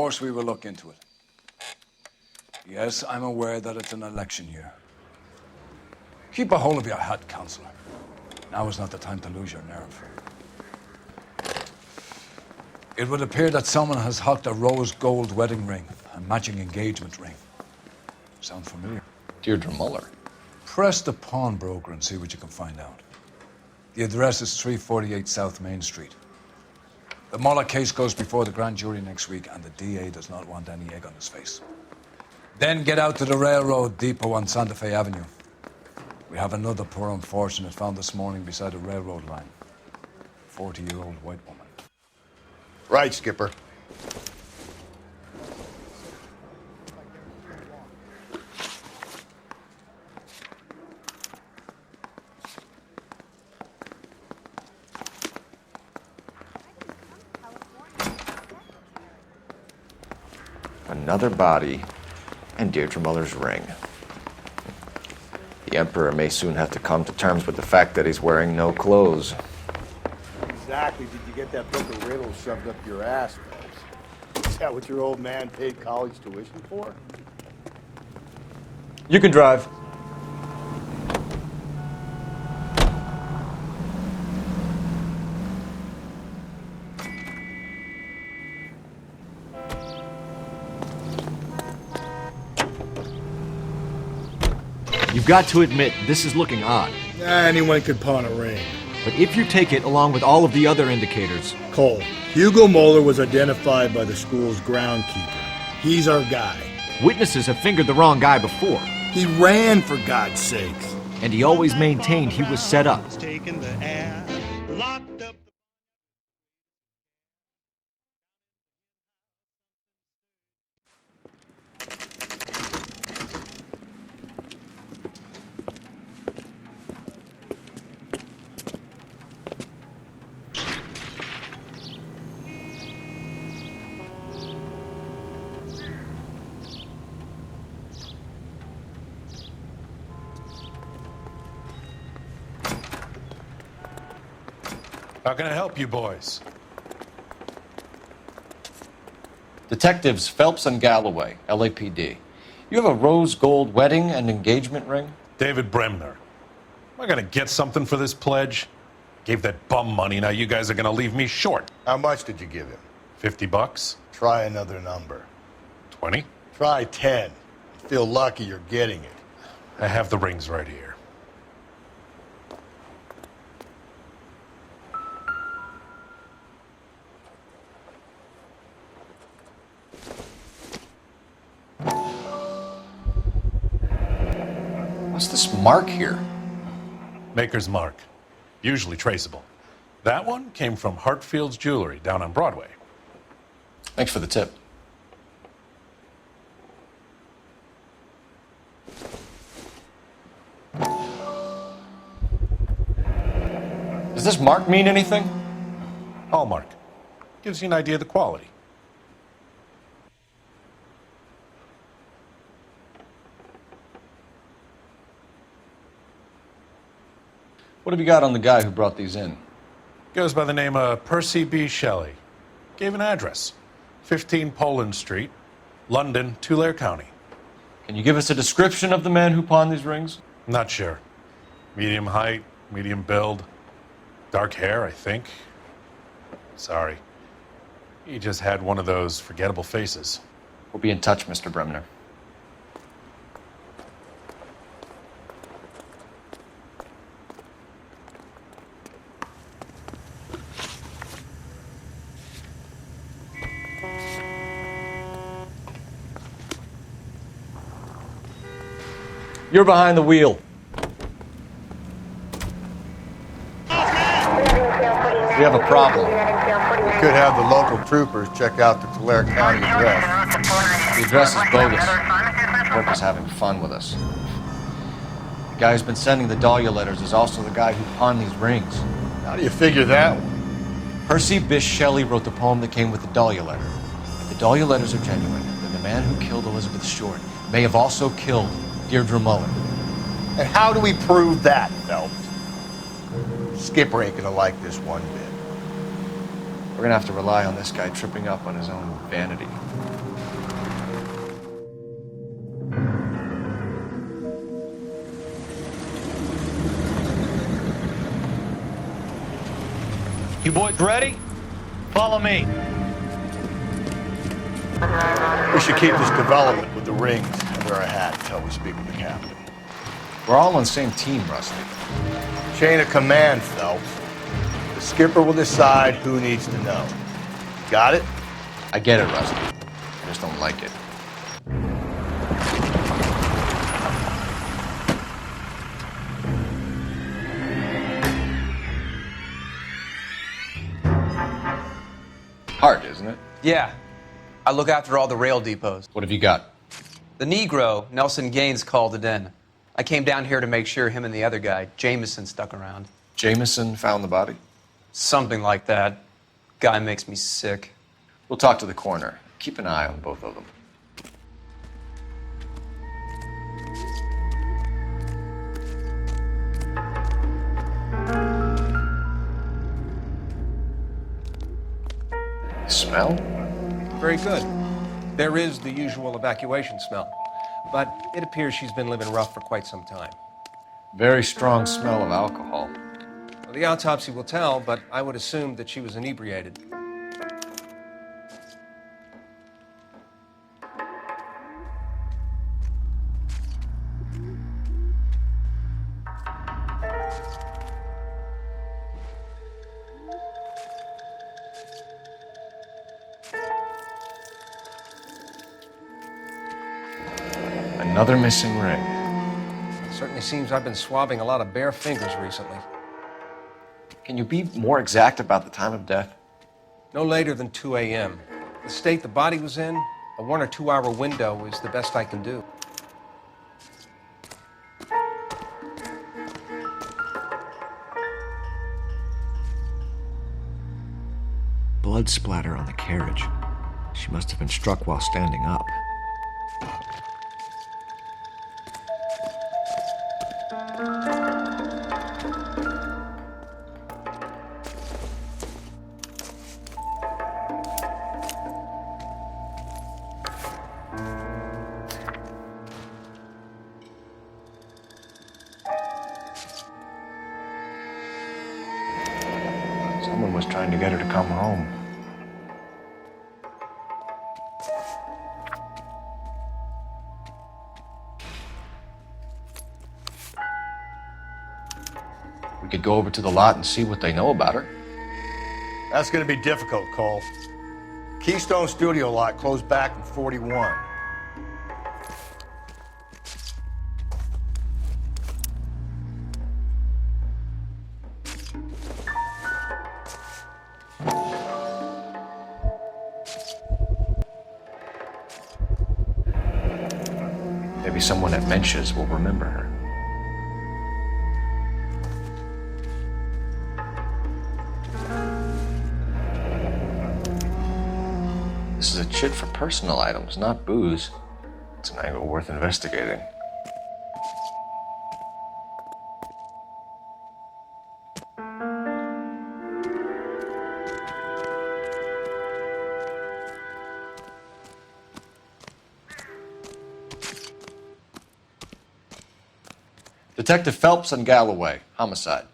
course we will look into it. Yes, I'm aware that it's an election year. Keep a hold of your hat, Councillor. Now is not the time to lose your nerve. It would appear that someone has hocked a rose gold wedding ring and matching engagement ring. Sound familiar? Deirdre Muller. Press the pawnbroker and see what you can find out. The address is 348 South Main Street. The Muller case goes before the grand jury next week, and the DA does not want any egg on his face. Then get out to the railroad depot on Santa Fe Avenue. We have another poor unfortunate found this morning beside a railroad line. 40-year-old white woman. Right, Skipper. Another body, and Deirdre Muller's ring. The Emperor may soon have to come to terms with the fact that he's wearing no clothes. Exactly. Did you get that book of riddles shoved up your ass, Phelps? Is that what your old man paid college tuition for? You can drive. You've got to admit, this is looking odd. Anyone could pawn a ring. But if you take it along with all of the other indicators... Cole, Hugo Muller was identified by the school's groundkeeper. He's our guy. Witnesses have fingered the wrong guy before. He ran, for God's sakes. And he always maintained he was set up. How can I help you boys? Detectives Phelps and Galloway, LAPD. You have a rose gold wedding and engagement ring? David Bremner. Am I gonna get something for this pledge? Gave that bum money, now you guys are gonna leave me short. How much did you give him? $50? Try another number. 20? Try 10. You feel lucky you're getting it. I have the rings right here. What's this mark here? Maker's mark. Usually traceable. That one came from Hartfield's Jewelry down on Broadway. Thanks for the tip. Does this mark mean anything? Hallmark. Gives you an idea of the quality. What have you got on the guy who brought these in? Goes by the name of Percy B. Shelley. Gave an address. 15 Poland Street, London, Tulare County. Can you give us a description of the man who pawned these rings? Not sure. Medium height, medium build. Dark hair, I think. Sorry. He just had one of those forgettable faces. We'll be in touch, Mr. Bremner. You're behind the wheel. We have a problem. We could have the local troopers check out the Tulare County address. The address is bogus. Corp is having fun with us. The guy who's been sending the Dahlia letters is also the guy who pawned these rings. How do you figure that one? Percy Bysshe Shelley wrote the poem that came with the Dahlia letter. If the Dahlia letters are genuine, then the man who killed Elizabeth Short may have also killed Deirdre Muller. And how do we prove that, Phelps? Skipper ain't gonna like this one bit. We're gonna have to rely on this guy tripping up on his own vanity. You boys ready? Follow me. We should keep this development with the rings under our hat until we speak with the captain. We're all on the same team, Rusty. Chain of command, Phelps. The skipper will decide who needs to know. Got it? I get it, Rusty. I just don't like it. Hard, isn't it? Yeah. I look after all the rail depots. What have you got? The Negro, Nelson Gaines, called it in. I came down here to make sure him and the other guy, Jameson, stuck around. Jameson found the body? Something like that. Guy makes me sick. We'll talk to the coroner. Keep an eye on both of them. Smell? Very good. There is the usual evacuation smell, but it appears she's been living rough for quite some time. Very strong smell of alcohol. Well, the autopsy will tell, but I would assume that she was inebriated. Another missing ring. It certainly seems I've been swabbing a lot of bare fingers recently. Can you be more exact about the time of death? No later than 2 a.m. The state the body was in, a 1 or 2 hour window is the best I can do. Blood splatter on the carriage. She must have been struck while standing up. Someone was trying to get her to come home. We could go over to the lot and see what they know about her. That's gonna be difficult, Cole. Keystone Studio lot closed back in 41. Maybe someone at Mensch's will remember her. This is a chit for personal items, not booze. It's an angle worth investigating. Detective Phelps and Galloway, homicide.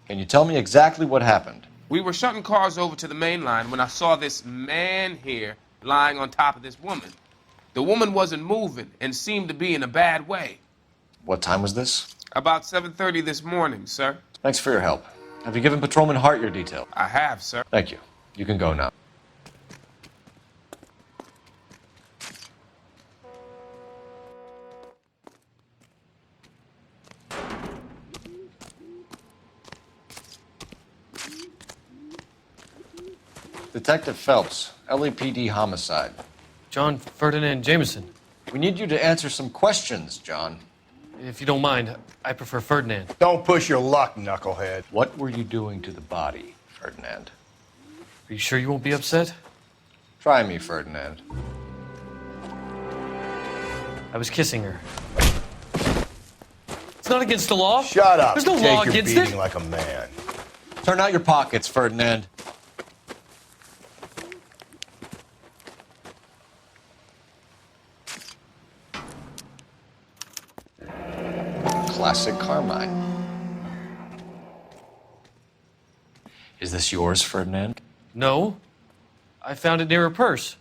Can you tell me exactly what happened? We were shutting cars over to the main line when I saw this man here lying on top of this woman. The woman wasn't moving and seemed to be in a bad way. What time was this? About 7:30 this morning, sir. Thanks for your help. Have you given Patrolman Hart your detail? I have, sir. Thank you. You can go now. Detective Phelps, LAPD homicide. John Ferdinand Jameson. We need you to answer some questions, John. If you don't mind, I prefer Ferdinand. Don't push your luck, knucklehead. What were you doing to the body, Ferdinand? Are you sure you won't be upset? Try me, Ferdinand. I was kissing her. It's not against the law. Shut up. There's no Take law your against beating it. like a man. Turn out your pockets, Ferdinand. Classic Carmine. Is this yours, Ferdinand? No. I found it near her purse.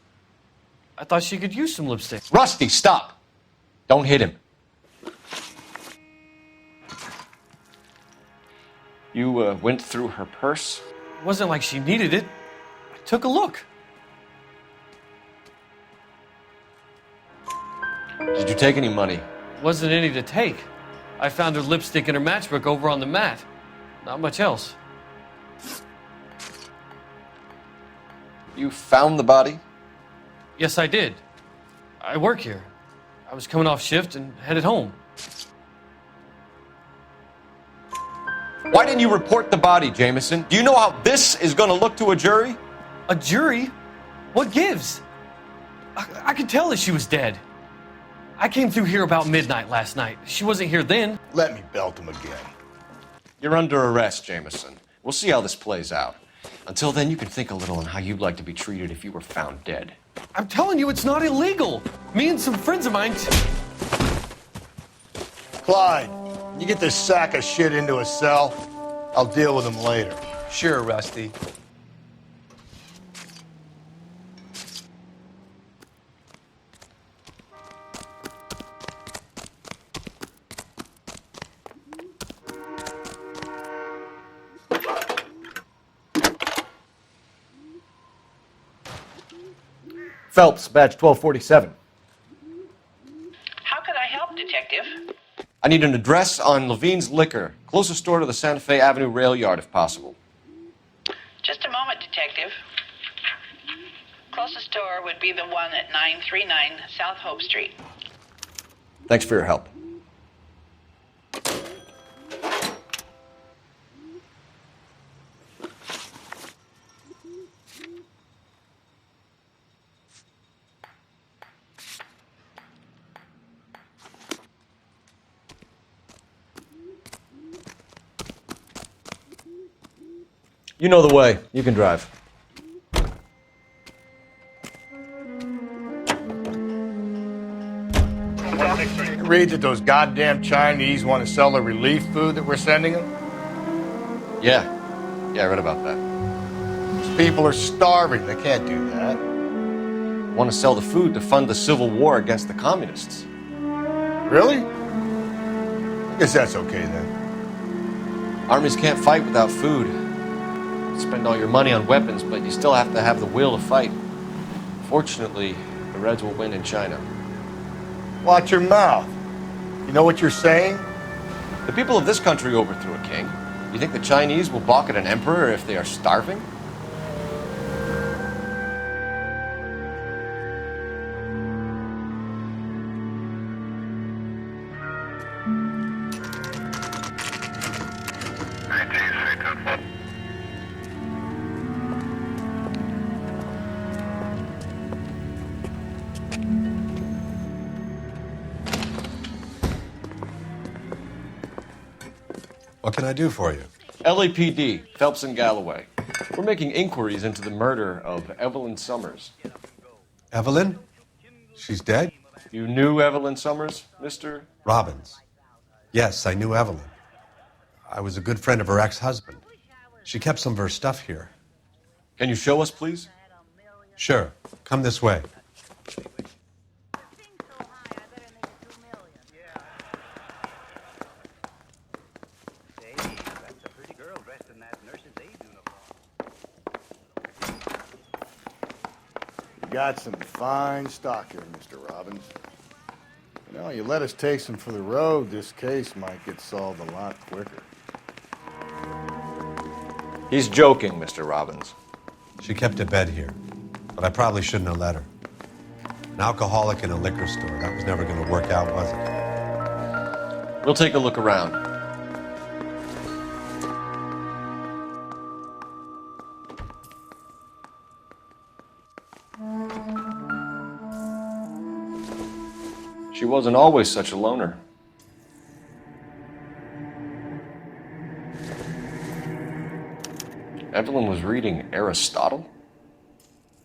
I thought she could use some lipstick. Rusty, stop! Don't hit him. You went through her purse? It wasn't like she needed it. I took a look. Did you take any money? Wasn't any to take. I found her lipstick and her matchbook over on the mat. Not much else. You found the body? Yes, I did. I work here. I was coming off shift and headed home. Why didn't you report the body, Jameson? Do you know how this is going to look to a jury? A jury? What gives? I could tell that she was dead. I came through here about midnight last night. She wasn't here then. Let me belt him again. You're under arrest, Jameson. We'll see how this plays out. Until then, you can think a little on how you'd like to be treated if you were found dead. I'm telling you, it's not illegal. Me and some friends of mine... Clyde, you get this sack of shit into a cell. I'll deal with him later. Sure, Rusty. Phelps, badge 1247. How could I help, Detective? I need an address on Levine's Liquor. Closest store to the Santa Fe Avenue rail yard, if possible. Just a moment, Detective. Closest store would be the one at 939 South Hope Street. Thanks for your help. You know the way. You can drive. Read that those goddamn Chinese want to sell the relief food that we're sending them? Yeah, I read about that. These people are starving. They can't do that. Want to sell the food to fund the civil war against the communists. Really? I guess that's okay then. Armies can't fight without food. Spend all your money on weapons, but you still have to have the will to fight. Fortunately, the Reds will win in China. Watch your mouth. You know what you're saying? The people of this country overthrew a king. You think the Chinese will balk at an emperor if they are starving? What can I do for you? LAPD, Phelps and Galloway. We're making inquiries into the murder of Evelyn Summers. Evelyn? She's dead? You knew Evelyn Summers, Mr. Robbins. Yes, I knew Evelyn. I was a good friend of her ex-husband. She kept some of her stuff here. Can you show us, please? Sure. Come this way. Got some fine stock here, Mr. Robbins. You know, you let us take some for the road, this case might get solved a lot quicker. He's joking, Mr. Robbins. She kept a bed here, but I probably shouldn't have let her. An alcoholic in a liquor store, that was never going to work out, was it? We'll take a look around. She wasn't always such a loner. Evelyn was reading Aristotle?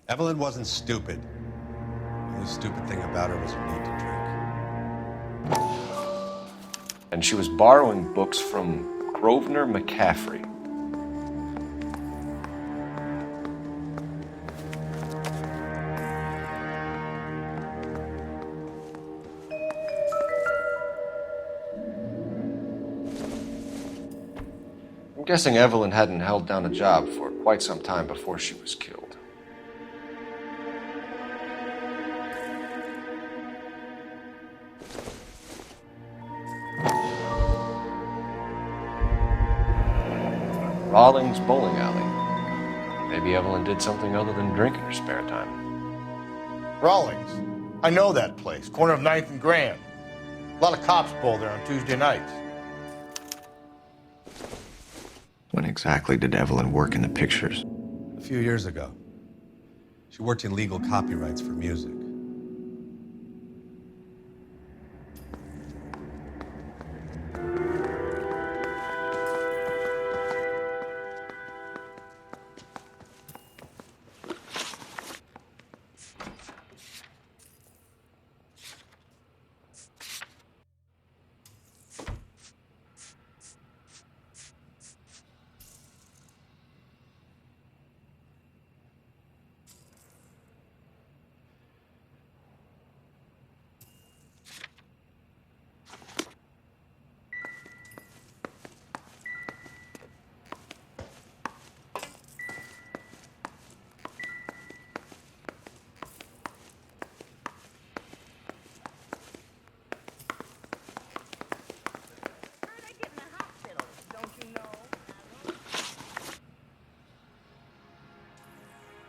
Evelyn wasn't stupid. The only stupid thing about her was her need to drink. And she was borrowing books from Grosvenor McCaffrey. I'm guessing Evelyn hadn't held down a job for quite some time before she was killed. Rawlings Bowling Alley. Maybe Evelyn did something other than drink in her spare time. Rawlings. I know that place. Corner of 9th and Grand. A lot of cops bowl there on Tuesday nights. When exactly did Evelyn work in the pictures? A few years ago. She worked in legal copyrights for music.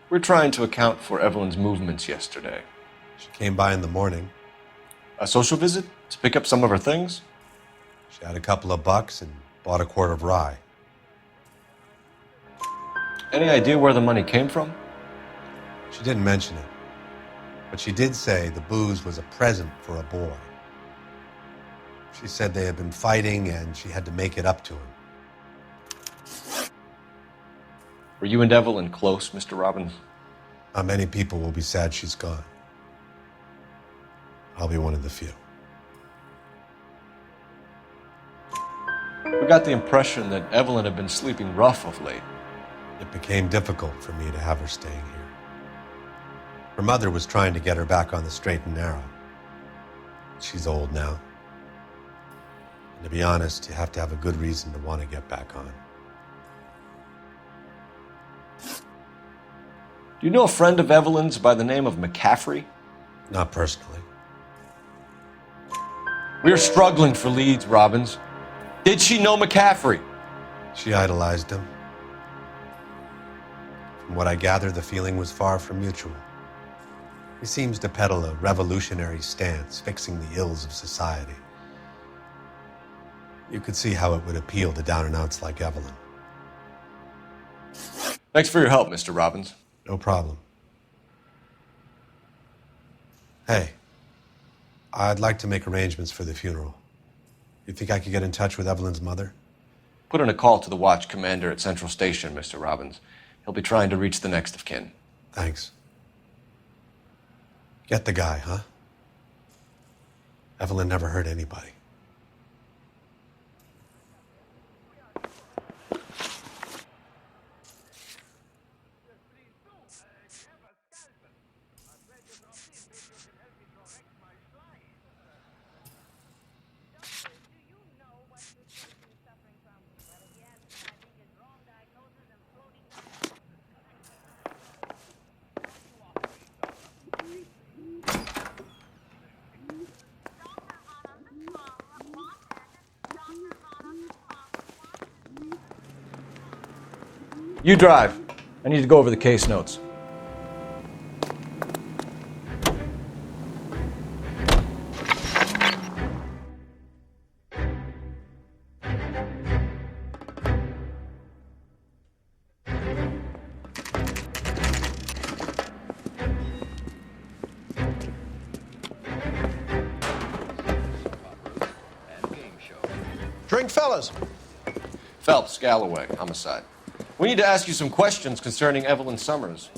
We're trying to account for Evelyn's movements yesterday. She came by in the morning. A social visit to pick up some of her things? She had a couple of bucks and bought a quart of rye. Any idea where the money came from? She didn't mention it, but she did say the booze was a present for a boy. She said they had been fighting and she had to make it up to him. Were you and Evelyn close, Mr. Robbins? Not many people will be sad she's gone. I'll be one of the few. We got the impression that Evelyn had been sleeping rough of late. It became difficult for me to have her staying here. Her mother was trying to get her back on the straight and narrow. She's old now. And to be honest, you have to have a good reason to want to get back on. Do you know a friend of Evelyn's by the name of McCaffrey? Not personally. We're struggling for leads, Robbins. Did she know McCaffrey? She idolized him. From what I gather, the feeling was far from mutual. He seems to peddle a revolutionary stance, fixing the ills of society. You could see how it would appeal to down-and-outs like Evelyn. Thanks for your help, Mr. Robbins. No problem. Hey, I'd like to make arrangements for the funeral. You think I could get in touch with Evelyn's mother? Put in a call to the watch commander at Central Station, Mr. Robbins. He'll be trying to reach the next of kin. Thanks. Get the guy, huh? Evelyn never hurt anybody. You drive. I need to go over the case notes. Drink, fellas. Phelps, Galloway, homicide. We need to ask you some questions concerning Evelyn Summers.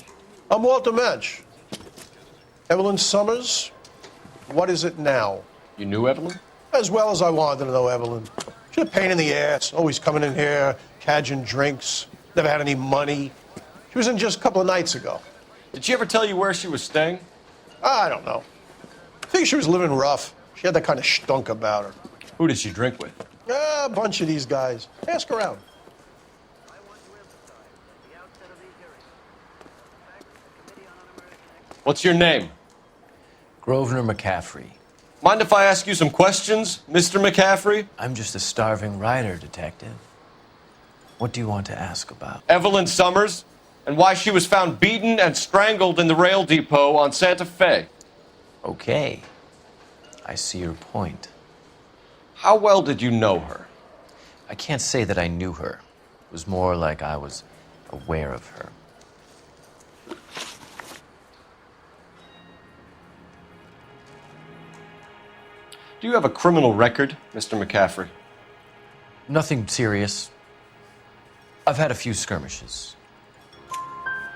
I'm Walter Mensch. Evelyn Summers, what is it now? You knew Evelyn? As well as I wanted to know Evelyn. She's a pain in the ass, always coming in here, cadging drinks, never had any money. She was in just a couple of nights ago. Did she ever tell you where she was staying? I don't know. I think she was living rough. She had that kind of stunk about her. Who did she drink with? A bunch of these guys. Ask around. What's your name? Grosvenor McCaffrey. Mind if I ask you some questions, Mr. McCaffrey? I'm just a starving writer, Detective. What do you want to ask about? Evelyn Summers, and why she was found beaten and strangled in the rail depot on Santa Fe. Okay. I see your point. How well did you know her? I can't say that I knew her. It was more like I was aware of her. Do you have a criminal record, Mr. McCaffrey? Nothing serious. I've had a few skirmishes.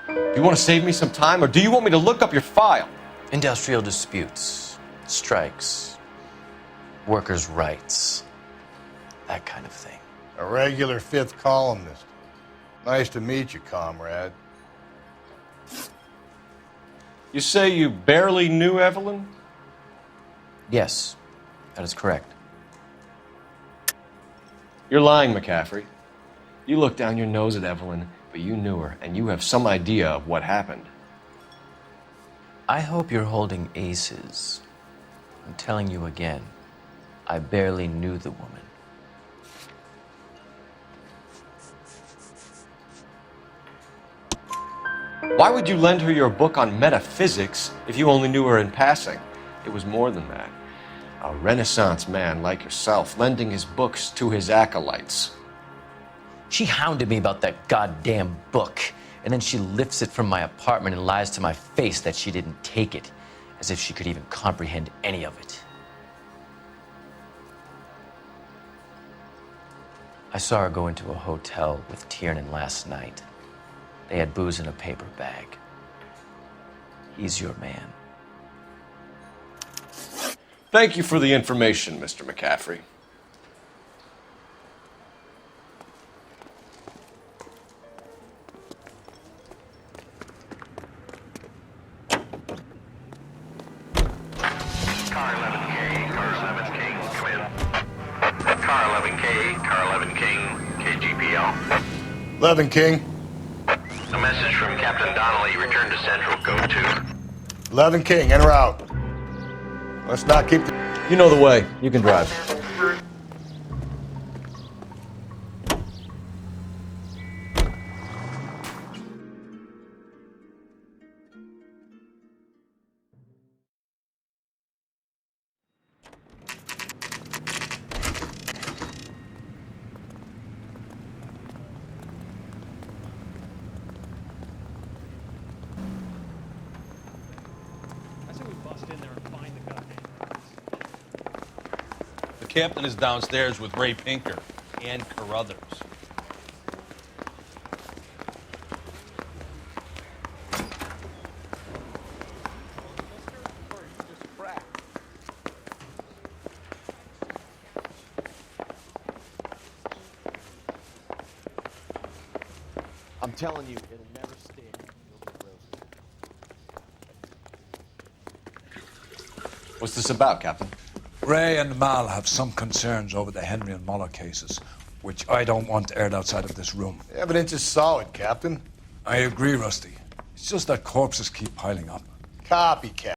Do you want to save me some time, or do you want me to look up your file? Industrial disputes, strikes, workers' rights, that kind of thing. A regular fifth columnist. Nice to meet you, comrade. You say you barely knew Evelyn? Yes, that is correct. You're lying, McCaffrey. You looked down your nose at Evelyn, but you knew her, and you have some idea of what happened. I hope you're holding aces. I'm telling you again, I barely knew the woman. Why would you lend her your book on metaphysics if you only knew her in passing? It was more than that. A Renaissance man like yourself lending his books to his acolytes. She hounded me about that goddamn book, and then she lifts it from my apartment and lies to my face that she didn't take it, as if she could even comprehend any of it. I saw her go into a hotel with Tiernan last night. They had booze in a paper bag. He's your man. Thank you for the information, Mr. McCaffrey. Car 11 King, come in. Car 11K, Car 11 King, KGPL. 11 King. A message from Captain Donnelly, return to Central, code 2. 11 King, en route. Let's not keep the... You know the way. You can drive. The captain is downstairs with Ray Pinker and Carruthers. I'm telling you, it'll never stick. What's this about, Captain? Ray and Mal have some concerns over the Henry and Muller cases, which I don't want aired outside of this room. The evidence is solid, Captain. I agree, Rusty. It's just that corpses keep piling up. Copycat.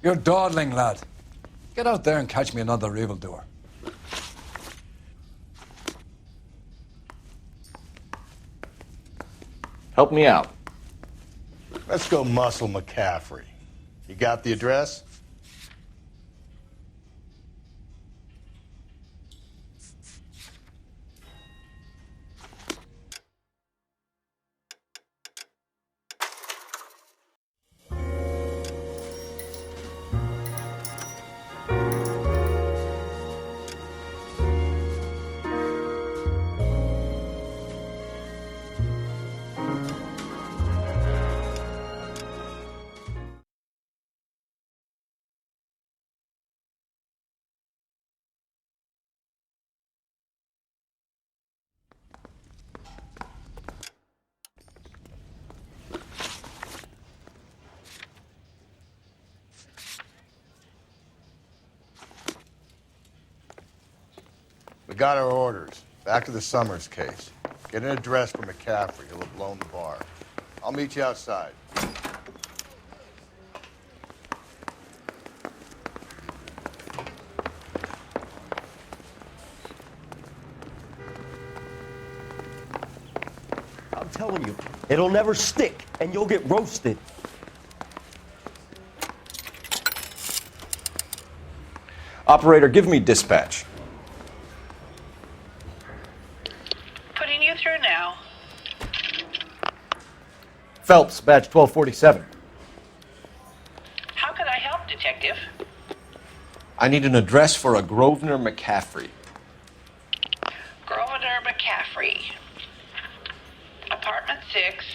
You're dawdling, lad. Get out there and catch me another evildoer. Help me out. Let's go muscle McCaffrey. You got the address? We got our orders. Back to the Summers case. Get an address for McCaffrey. He'll have blown the bar. I'll meet you outside. I'm telling you, it'll never stick, and you'll get roasted. Operator, give me dispatch. Putting you through now. Phelps, badge 1247. How could I help, Detective? I need an address for a Grosvenor McCaffrey. Grosvenor McCaffrey. Apartment 6,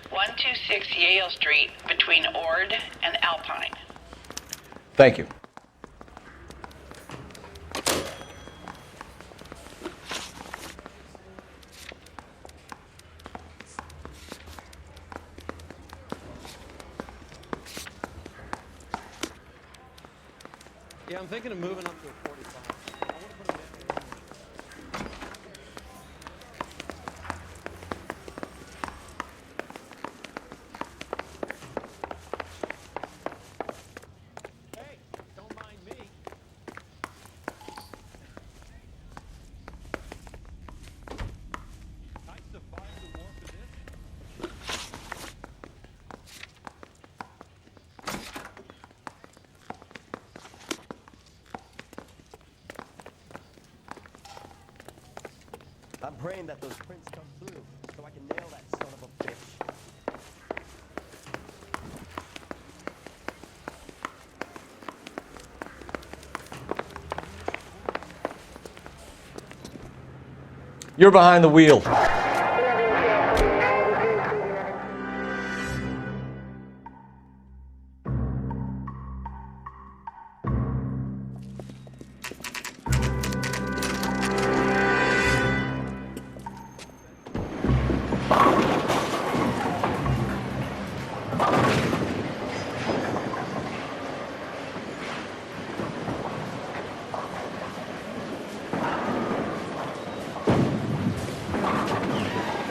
126 Yale Street, between Ord and Alpine. Thank you. Yeah, I'm thinking of moving up to a 45. I want to put a Hey, don't mind me. I survived the war for this. I'm praying that those prints come through so I can nail that son of a bitch. You're behind the wheel.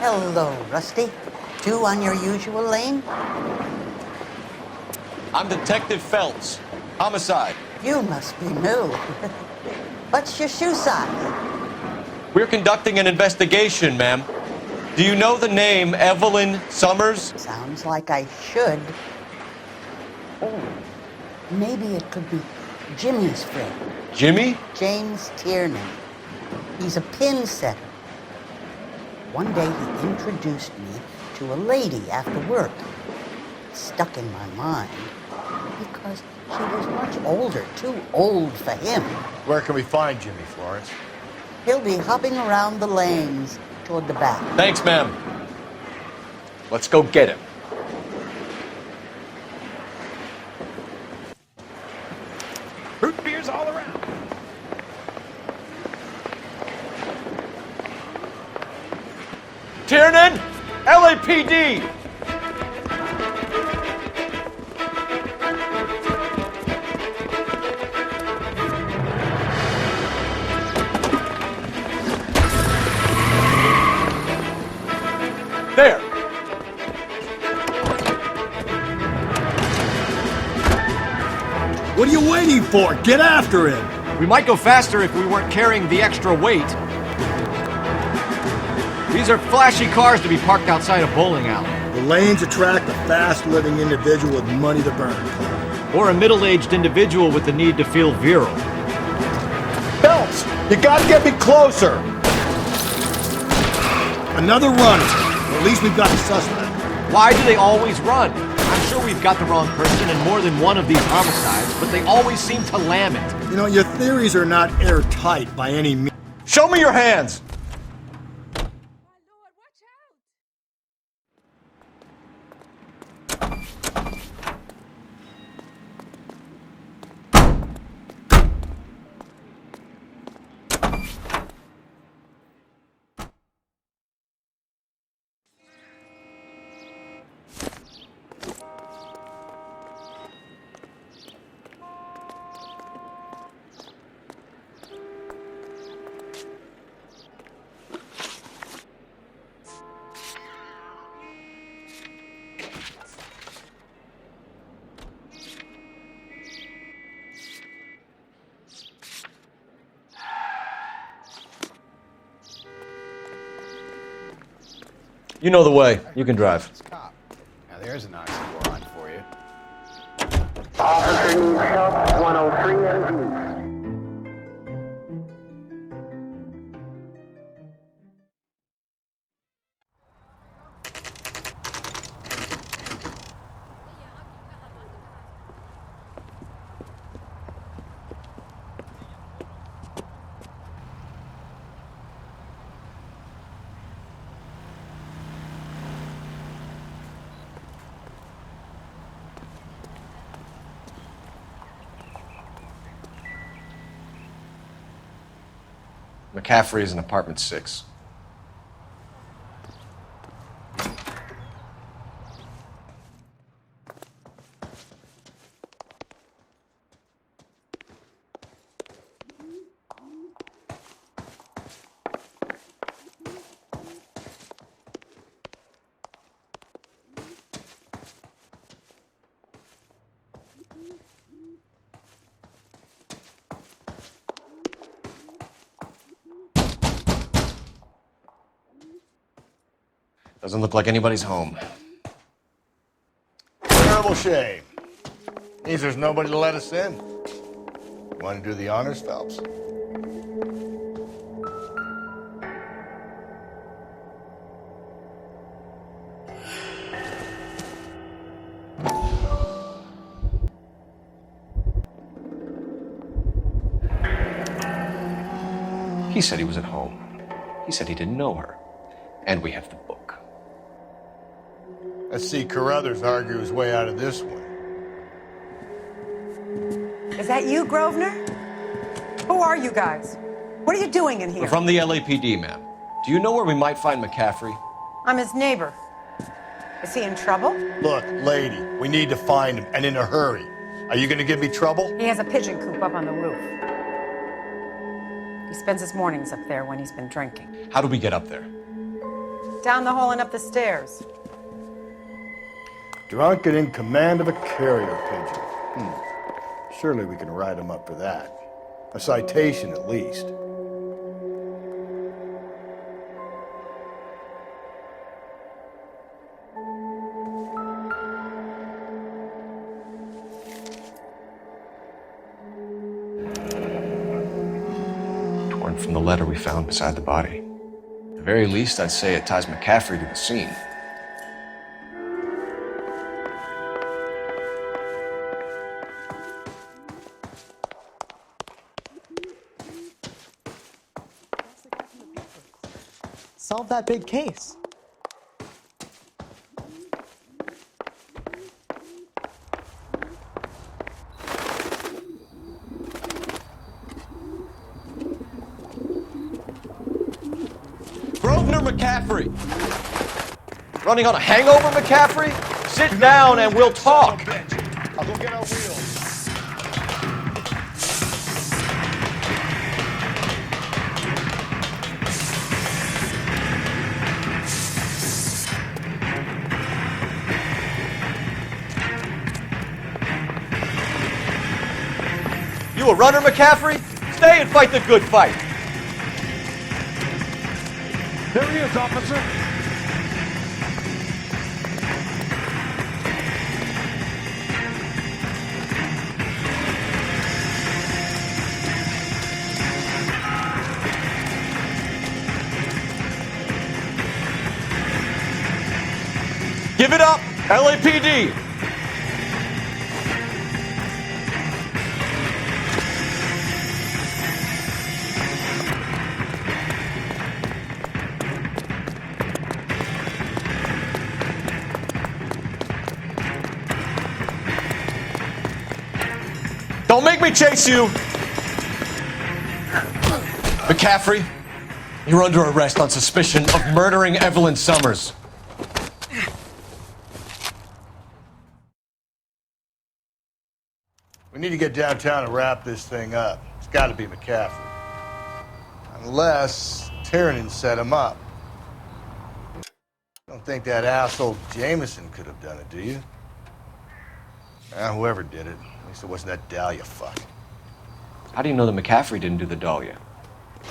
Hello, Rusty. Two on your usual lane? I'm Detective Phelps. Homicide. You must be new. What's your shoe size? We're conducting an investigation, ma'am. Do you know the name Evelyn Summers? Sounds like I should. Oh, maybe it could be Jimmy's friend. Jimmy? James Tiernan. He's a pin setter. One day he introduced me to a lady after work. It stuck in my mind because she was much older, too old for him. Where can we find Jimmy, Florence? He'll be hopping around the lanes toward the back. Thanks, ma'am. Let's go get him. Root beers all around. Tiernan, LAPD. There. What are you waiting for? Get after it! We might go faster if we weren't carrying the extra weight. These are flashy cars to be parked outside a bowling alley. The lanes attract a fast-living individual with money to burn. Or a middle-aged individual with the need to feel virile. Phelps, you gotta get me closer! Another runner. At least we've got the suspect. Why do they always run? I'm sure we've got the wrong person in more than one of these homicides, but they always seem to lam it. You know, your theories are not airtight by any means. Show me your hands! You know the way. You can drive. Now there's an oxymoron for you. Officer needs help, 103 NV. McCaffrey is in apartment 6. Doesn't look like anybody's home. Terrible shame. Means there's nobody to let us in. Want to do the honors, Phelps? He said he was at home. He said he didn't know her. And we have the book. Let's see Carruthers argue his way out of this one. Is that you, Grosvenor? Who are you guys? What are you doing in here? We're from the LAPD, ma'am. Do you know where we might find McCaffrey? I'm his neighbor. Is he in trouble? Look, lady, we need to find him, and in a hurry. Are you gonna give me trouble? He has a pigeon coop up on the roof. He spends his mornings up there when he's been drinking. How do we get up there? Down the hall and up the stairs. Drunk and in command of a carrier pigeon. Surely we can write him up for that. A citation, at least. Torn from the letter we found beside the body. At the very least, I'd say it ties McCaffrey to the scene. Solve that big case. Grosvenor McCaffrey! Running on a hangover, McCaffrey? Sit down and we'll talk. I'll go get our wheels. You a runner, McCaffrey? Stay and fight the good fight. There he is, officer. Give it up, LAPD. Don't make me chase you! McCaffrey, you're under arrest on suspicion of murdering Evelyn Summers. We need to get downtown and wrap this thing up. It's got to be McCaffrey. Unless Tiernan set him up. Don't think that asshole Jameson could have done it, do you? Whoever did it. At least it wasn't that Dahlia fuck. How do you know that McCaffrey didn't do the Dahlia? We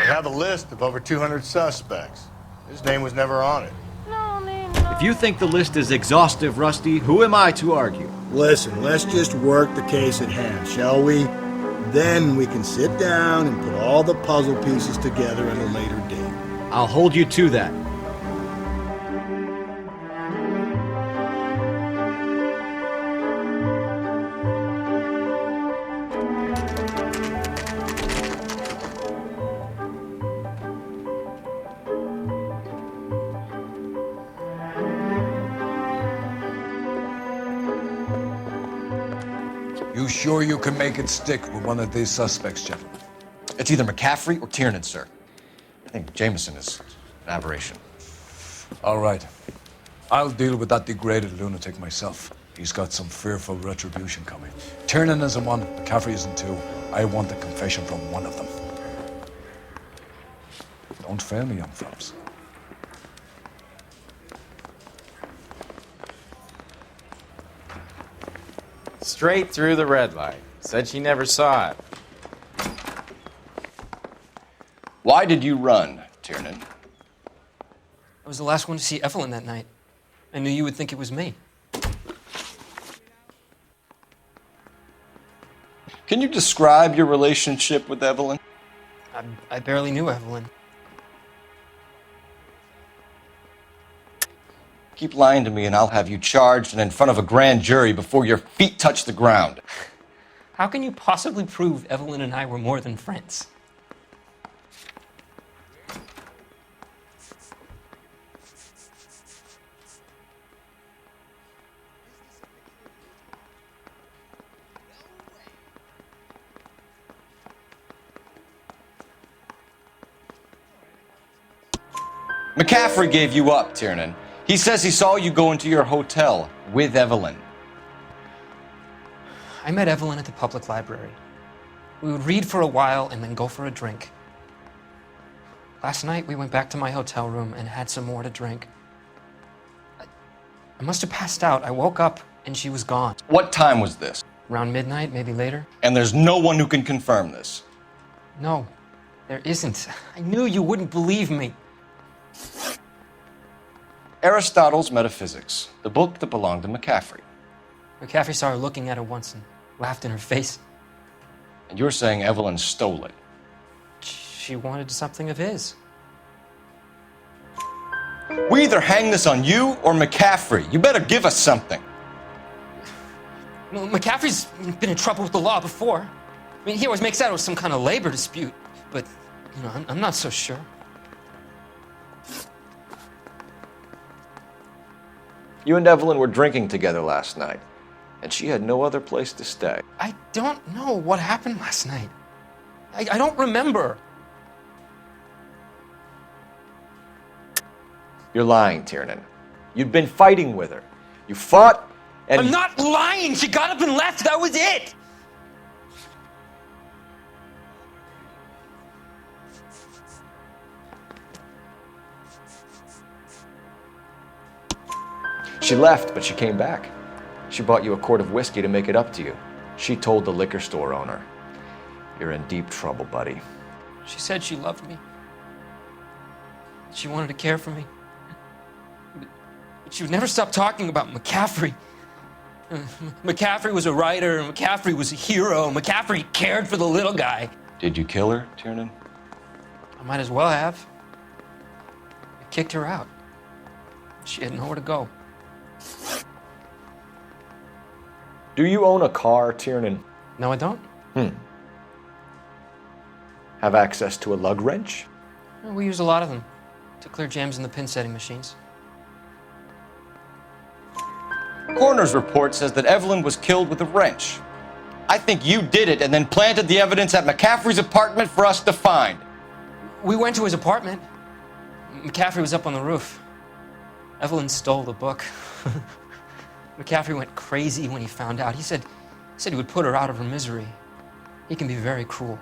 have a list of over 200 suspects. His name was never on it. If you think the list is exhaustive, Rusty, who am I to argue? Listen, let's just work the case at hand, shall we? Then we can sit down and put all the puzzle pieces together at a later date. I'll hold you to that. You sure you can make it stick with one of these suspects, gentlemen? It's either McCaffrey or Tiernan, sir. I think Jameson is an aberration. All right. I'll deal with that degraded lunatic myself. He's got some fearful retribution coming. Tiernan isn't one, McCaffrey isn't two. I want the confession from one of them. Don't fail me, young fellas. Straight through the red light. Said she never saw it. Why did you run, Tiernan? I was the last one to see Evelyn that night. I knew you would think it was me. Can you describe your relationship with Evelyn? I barely knew Evelyn. Keep lying to me and I'll have you charged and in front of a grand jury before your feet touch the ground. How can you possibly prove Evelyn and I were more than friends? McCaffrey gave you up, Tiernan. He says he saw you go into your hotel with Evelyn. I met Evelyn at the public library. We would read for a while and then go for a drink. Last night, we went back to my hotel room and had some more to drink. I must have passed out. I woke up and she was gone. What time was this? Around midnight, maybe later. And there's no one who can confirm this. No, there isn't. I knew you wouldn't believe me. Aristotle's Metaphysics, the book that belonged to McCaffrey. McCaffrey saw her looking at it once and laughed in her face. And you're saying Evelyn stole it? She wanted something of his. We either hang this on you or McCaffrey. You better give us something. Well, McCaffrey's been in trouble with the law before. I mean, he always makes out it was some kind of labor dispute, but, you know, I'm not so sure. You and Evelyn were drinking together last night, and she had no other place to stay. I don't know what happened last night. I don't remember. You're lying, Tiernan. You'd been fighting with her. You fought, and... I'm not lying! She got up and left, that was it! She left, but she came back. She bought you a quart of whiskey to make it up to you. She told the liquor store owner. You're in deep trouble, buddy. She said she loved me. She wanted to care for me. But she would never stop talking about McCaffrey. McCaffrey was a writer, and McCaffrey was a hero. McCaffrey cared for the little guy. Did you kill her, Tiernan? I might as well have. I kicked her out. She had nowhere to go. Do you own a car, Tiernan? No, I don't. Have access to a lug wrench? We use a lot of them to clear jams in the pin setting machines. Coroner's report says that Evelyn was killed with a wrench. I think you did it and then planted the evidence at McCaffrey's apartment for us to find. We went to his apartment. McCaffrey was up on the roof. Evelyn stole the book. McCaffrey went crazy when he found out. He said he would put her out of her misery. He can be very cruel.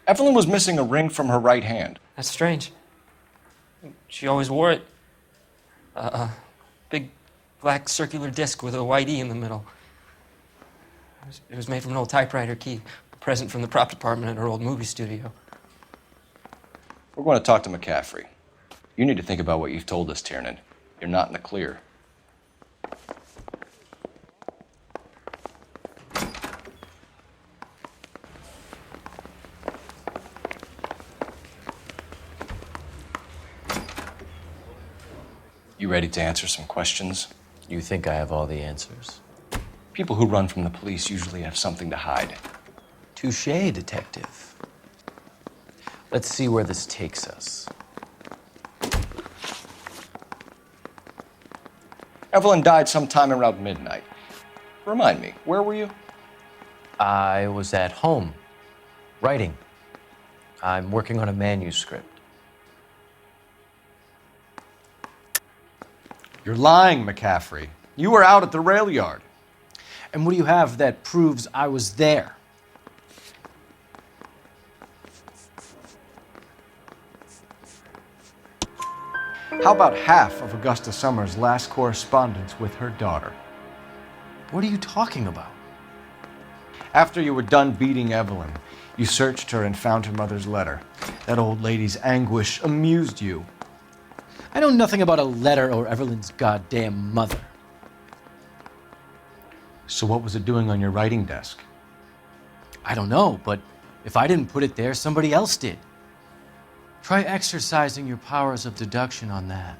Evelyn was missing a ring from her right hand. That's strange. She always wore it. A big black circular disc with a white E in the middle. It was made from an old typewriter key, a present from the prop department at her old movie studio. We're going to talk to McCaffrey. You need to think about what you've told us, Tiernan. You're not in the clear. You ready to answer some questions? You think I have all the answers? People who run from the police usually have something to hide. Touché, detective. Let's see where this takes us. Evelyn died sometime around midnight. Remind me, where were you? I was at home, writing. I'm working on a manuscript. You're lying, McCaffrey. You were out at the rail yard. And what do you have that proves I was there? How about half of Augusta Summers' last correspondence with her daughter? What are you talking about? After you were done beating Evelyn, you searched her and found her mother's letter. That old lady's anguish amused you. I know nothing about a letter or Evelyn's goddamn mother. So what was it doing on your writing desk? I don't know, but if I didn't put it there, somebody else did. Try exercising your powers of deduction on that.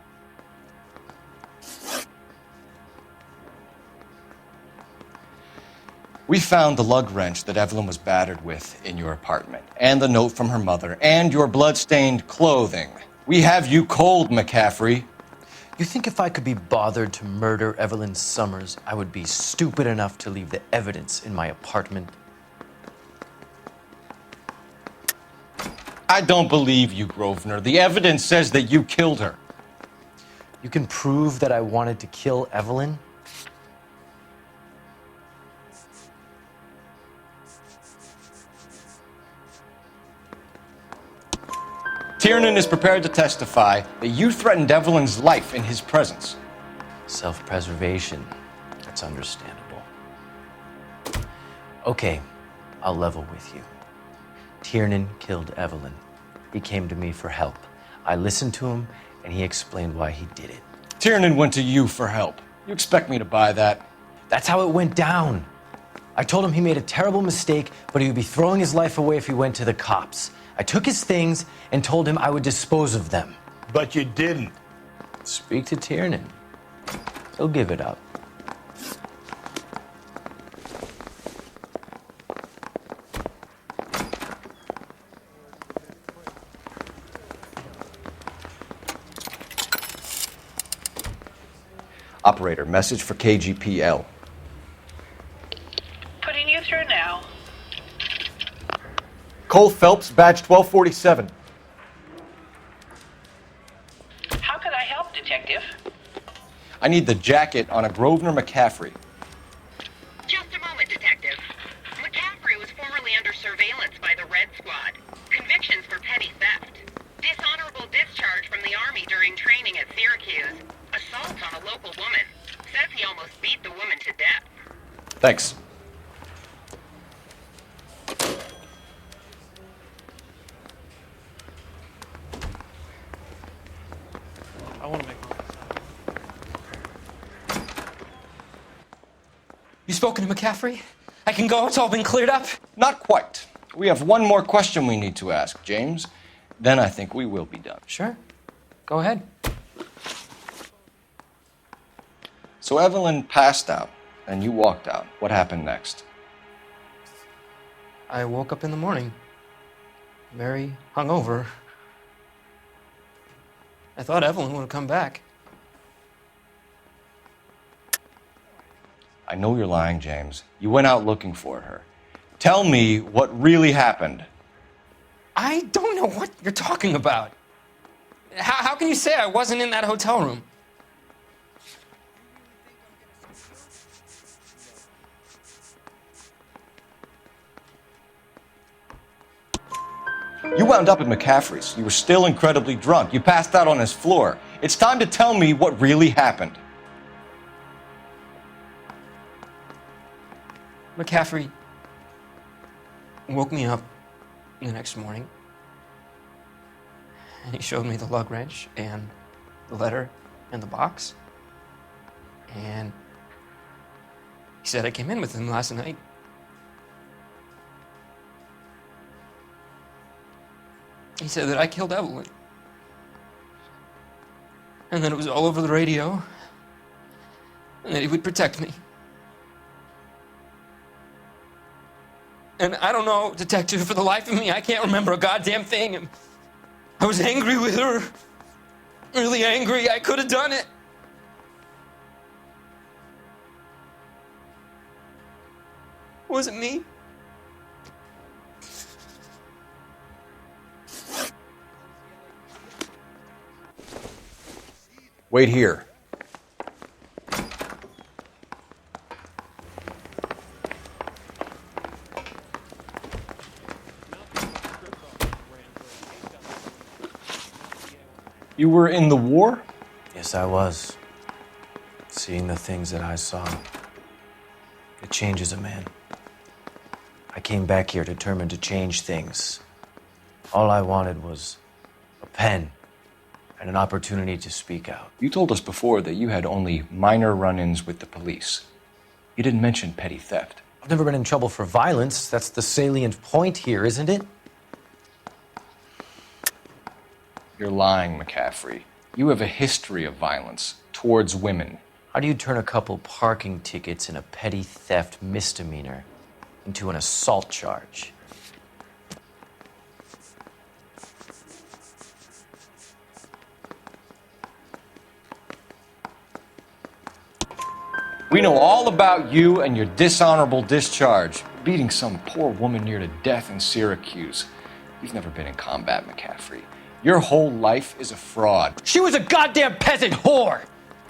We found the lug wrench that Evelyn was battered with in your apartment, and the note from her mother, and your blood-stained clothing. We have you cold, McCaffrey. You think if I could be bothered to murder Evelyn Summers, I would be stupid enough to leave the evidence in my apartment? I don't believe you, Grosvenor. The evidence says that you killed her. You can prove that I wanted to kill Evelyn? Tiernan is prepared to testify that you threatened Evelyn's life in his presence. Self-preservation. That's understandable. Okay, I'll level with you. Tiernan killed Evelyn. He came to me for help. I listened to him, and he explained why he did it. Tiernan went to you for help. You expect me to buy that? That's how it went down. I told him he made a terrible mistake, but he would be throwing his life away if he went to the cops. I took his things and told him I would dispose of them. But you didn't. Speak to Tiernan. He'll give it up. Operator, message for KGPL. Putting you through now. Cole Phelps, badge 1247. How could I help, Detective? I need the jacket on a Grosvenor McCaffrey. Just a moment, Detective. McCaffrey was formerly under surveillance by the Red Squad. Convictions for petty theft. Dishonorable discharge from the Army during training at Syracuse. Assault on a local woman. says he almost beat the woman to death. Thanks. I want to make. You spoken to McCaffrey? I can go. It's all been cleared up. Not quite. We have one more question we need to ask, James. Then I think we will be done. Sure. Go ahead. So Evelyn passed out, and you walked out. What happened next? I woke up in the morning, very hungover. I thought Evelyn would have come back. I know you're lying, James. You went out looking for her. Tell me what really happened. I don't know what you're talking about. How can you say I wasn't in that hotel room? You wound up at McCaffrey's. You were still incredibly drunk. You passed out on his floor. It's time to tell me what really happened. McCaffrey woke me up the next morning, and he showed me the lug wrench and the letter and the box. And he said I came in with him last night. He said that I killed Evelyn. And that it was all over the radio. And that he would protect me. And I don't know, Detective, for the life of me, I can't remember a goddamn thing. And I was angry with her. Really angry. I could have done it. Was it me? Wait here. You were in the war? Yes, I was. Seeing the things that I saw, it changes a man. I came back here determined to change things. All I wanted was a pen and an opportunity to speak out. You told us before that you had only minor run-ins with the police. You didn't mention petty theft. I've never been in trouble for violence. That's the salient point here, isn't it? You're lying, McCaffrey. You have a history of violence towards women. How do you turn a couple parking tickets and a petty theft misdemeanor into an assault charge? We know all about you and your dishonorable discharge, beating some poor woman near to death in Syracuse. You've never been in combat, McCaffrey. Your whole life is a fraud. She was a goddamn peasant whore.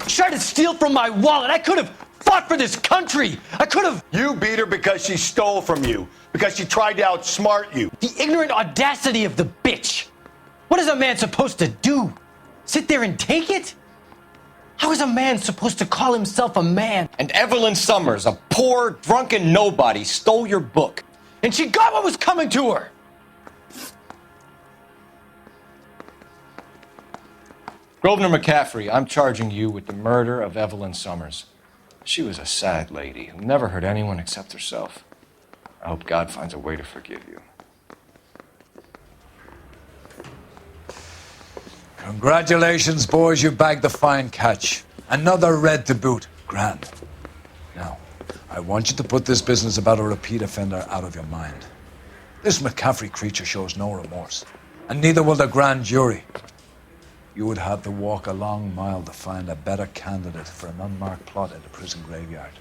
She tried to steal from my wallet. I could have fought for this country. I could have. You beat her because she stole from you, because she tried to outsmart you. The ignorant audacity of the bitch. What is a man supposed to do? Sit there and take it? How is a man supposed to call himself a man? And Evelyn Summers, a poor, drunken nobody, stole your book. And she got what was coming to her. Grosvenor McCaffrey, I'm charging you with the murder of Evelyn Summers. She was a sad lady who never hurt anyone except herself. I hope God finds a way to forgive you. Congratulations, boys, you bagged the fine catch. Another red to boot. Grand. Now, I want you to put this business about a repeat offender out of your mind. This McCaffrey creature shows no remorse, and neither will the grand jury. You would have to walk a long mile to find a better candidate for an unmarked plot in the prison graveyard.